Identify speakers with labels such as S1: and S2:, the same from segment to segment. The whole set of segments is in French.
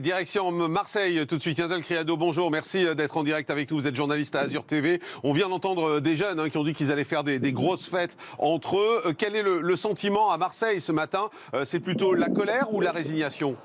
S1: Direction Marseille, tout de suite. Yantel Criado, bonjour, merci d'être en direct avec nous. Vous êtes journaliste à Azur TV. On vient d'entendre des jeunes qui ont dit qu'ils allaient faire des grosses fêtes entre eux. Quel est le sentiment à Marseille ce matin? C'est plutôt la colère ou la résignation?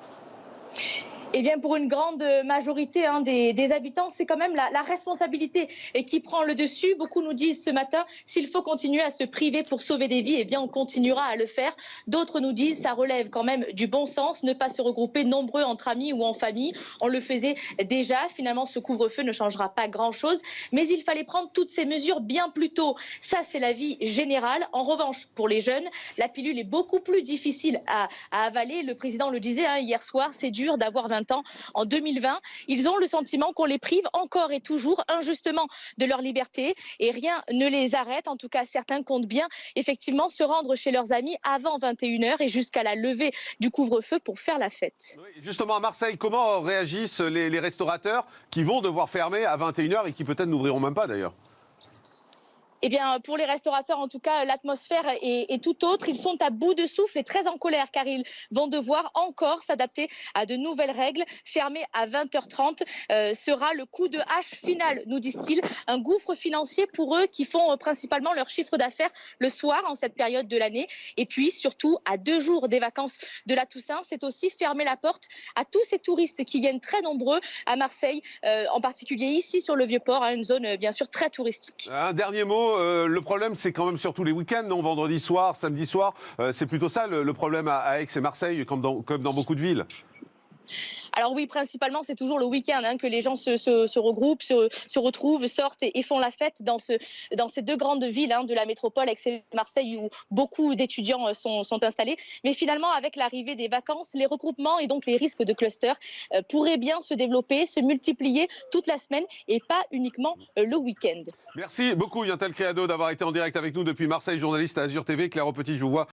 S2: Eh bien, pour une grande majorité des habitants, c'est quand même la responsabilité qui prend le dessus. Beaucoup nous disent ce matin, s'il faut continuer à se priver pour sauver des vies, eh bien, on continuera à le faire. D'autres nous disent, ça relève quand même du bon sens, ne pas se regrouper nombreux entre amis ou en famille. On le faisait déjà. Finalement, ce couvre-feu ne changera pas grand-chose. Mais il fallait prendre toutes ces mesures bien plus tôt. Ça, c'est l'avis général. En revanche, pour les jeunes, la pilule est beaucoup plus difficile à avaler. Le président le disait hier soir, c'est dur d'avoir 20 ans en 2020. Ils ont le sentiment qu'on les prive encore et toujours injustement de leur liberté et rien ne les arrête. En tout cas, certains comptent bien effectivement se rendre chez leurs amis avant 21h et jusqu'à la levée du couvre-feu pour faire la fête.
S1: Oui, justement, à Marseille, comment réagissent les restaurateurs qui vont devoir fermer à 21h et qui peut-être n'ouvriront même pas d'ailleurs?
S2: Eh bien, pour les restaurateurs, en tout cas, l'atmosphère est tout autre. Ils sont à bout de souffle et très en colère car ils vont devoir encore s'adapter à de nouvelles règles. Fermer à 20h30 sera le coup de hache final, nous disent-ils. Un gouffre financier pour eux qui font principalement leur chiffre d'affaires le soir en cette période de l'année. Et puis, surtout, à 2 jours des vacances de la Toussaint, c'est aussi fermer la porte à tous ces touristes qui viennent très nombreux à Marseille, en particulier ici sur le Vieux-Port, une zone bien sûr très touristique.
S1: Un dernier mot. Le problème, c'est quand même surtout les week-ends, non? Vendredi soir, samedi soir, c'est plutôt ça le problème à Aix et Marseille, comme dans beaucoup de villes.
S2: Alors oui, principalement, c'est toujours le week-end que les gens se regroupent, se retrouvent, sortent et font la fête dans ces deux grandes villes de la métropole, Aix et Marseille, où beaucoup d'étudiants sont installés. Mais finalement, avec l'arrivée des vacances, les regroupements et donc les risques de clusters pourraient bien se développer, se multiplier toute la semaine et pas uniquement le week-end.
S1: Merci beaucoup Yantel Criado d'avoir été en direct avec nous depuis Marseille, journaliste à Azur TV. Claire Petit, je vous vois.